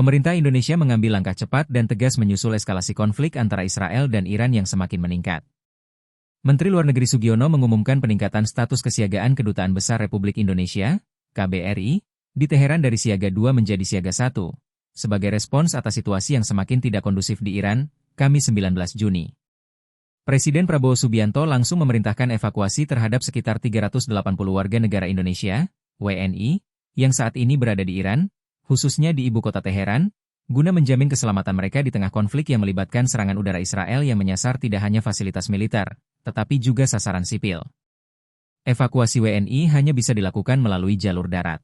Pemerintah Indonesia mengambil langkah cepat dan tegas menyusul eskalasi konflik antara Israel dan Iran yang semakin meningkat. Menteri Luar Negeri Sugiono mengumumkan peningkatan status kesiagaan Kedutaan Besar Republik Indonesia, KBRI, di Teheran dari siaga 2 menjadi siaga 1, sebagai respons atas situasi yang semakin tidak kondusif di Iran, Kamis 19 Juni. Presiden Prabowo Subianto langsung memerintahkan evakuasi terhadap sekitar 380 warga negara Indonesia, WNI, yang saat ini berada di Iran, khususnya di ibu kota Teheran, guna menjamin keselamatan mereka di tengah konflik yang melibatkan serangan udara Israel yang menyasar tidak hanya fasilitas militer, tetapi juga sasaran sipil. Evakuasi WNI hanya bisa dilakukan melalui jalur darat.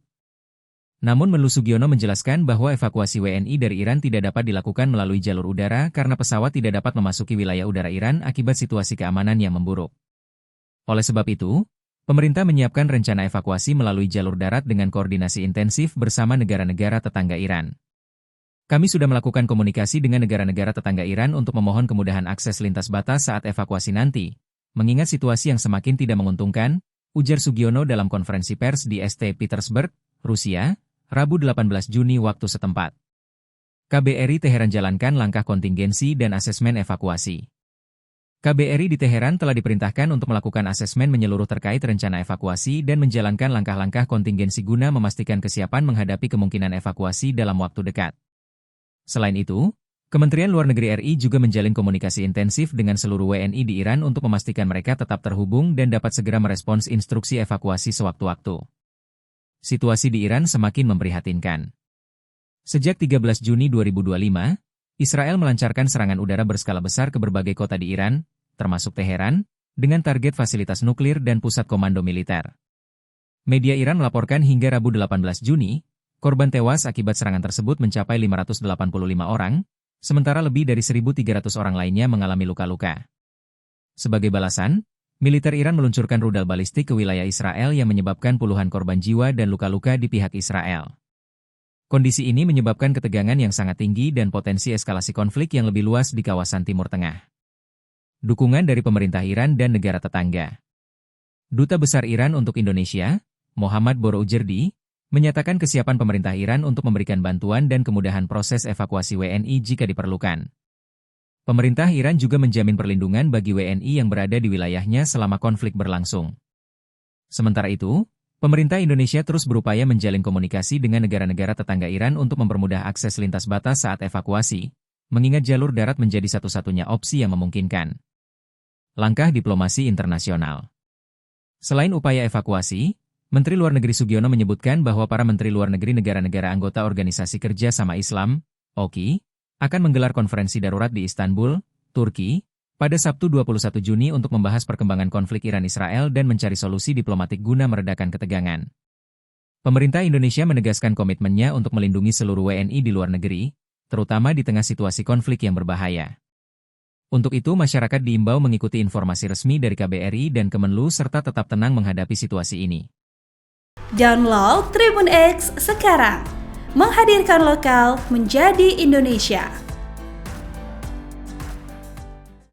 Namun Menlu Sugiono menjelaskan bahwa evakuasi WNI dari Iran tidak dapat dilakukan melalui jalur udara karena pesawat tidak dapat memasuki wilayah udara Iran akibat situasi keamanan yang memburuk. Oleh sebab itu, pemerintah menyiapkan rencana evakuasi melalui jalur darat dengan koordinasi intensif bersama negara-negara tetangga Iran. Kami sudah melakukan komunikasi dengan negara-negara tetangga Iran untuk memohon kemudahan akses lintas batas saat evakuasi nanti, mengingat situasi yang semakin tidak menguntungkan, ujar Sugiono dalam konferensi pers di St. Petersburg, Rusia, Rabu 18 Juni waktu setempat. KBRI Teheran jalankan langkah kontingensi dan asesmen evakuasi. KBRI di Teheran telah diperintahkan untuk melakukan asesmen menyeluruh terkait rencana evakuasi dan menjalankan langkah-langkah kontingensi guna memastikan kesiapan menghadapi kemungkinan evakuasi dalam waktu dekat. Selain itu, Kementerian Luar Negeri RI juga menjalin komunikasi intensif dengan seluruh WNI di Iran untuk memastikan mereka tetap terhubung dan dapat segera merespons instruksi evakuasi sewaktu-waktu. Situasi di Iran semakin memprihatinkan. Sejak 13 Juni 2025, Israel melancarkan serangan udara berskala besar ke berbagai kota di Iran, termasuk Teheran, dengan target fasilitas nuklir dan pusat komando militer. Media Iran melaporkan hingga Rabu 18 Juni, korban tewas akibat serangan tersebut mencapai 585 orang, sementara lebih dari 1.300 orang lainnya mengalami luka-luka. Sebagai balasan, militer Iran meluncurkan rudal balistik ke wilayah Israel yang menyebabkan puluhan korban jiwa dan luka-luka di pihak Israel. Kondisi ini menyebabkan ketegangan yang sangat tinggi dan potensi eskalasi konflik yang lebih luas di kawasan Timur Tengah. Dukungan dari pemerintah Iran dan negara tetangga. Duta Besar Iran untuk Indonesia, Mohammad Boroujerdi, menyatakan kesiapan pemerintah Iran untuk memberikan bantuan dan kemudahan proses evakuasi WNI jika diperlukan. Pemerintah Iran juga menjamin perlindungan bagi WNI yang berada di wilayahnya selama konflik berlangsung. Sementara itu, pemerintah Indonesia terus berupaya menjalin komunikasi dengan negara-negara tetangga Iran untuk mempermudah akses lintas batas saat evakuasi, mengingat jalur darat menjadi satu-satunya opsi yang memungkinkan. Langkah diplomasi internasional. Selain upaya evakuasi, Menteri Luar Negeri Sugiono menyebutkan bahwa para Menteri Luar Negeri negara-negara anggota Organisasi Kerja Sama Islam, OKI, akan menggelar konferensi darurat di Istanbul, Turki, pada Sabtu 21 Juni untuk membahas perkembangan konflik Iran-Israel dan mencari solusi diplomatik guna meredakan ketegangan. Pemerintah Indonesia menegaskan komitmennya untuk melindungi seluruh WNI di luar negeri, terutama di tengah situasi konflik yang berbahaya. Untuk itu masyarakat diimbau mengikuti informasi resmi dari KBRI dan Kemenlu serta tetap tenang menghadapi situasi ini. Download Tribun X sekarang, menghadirkan lokal menjadi Indonesia.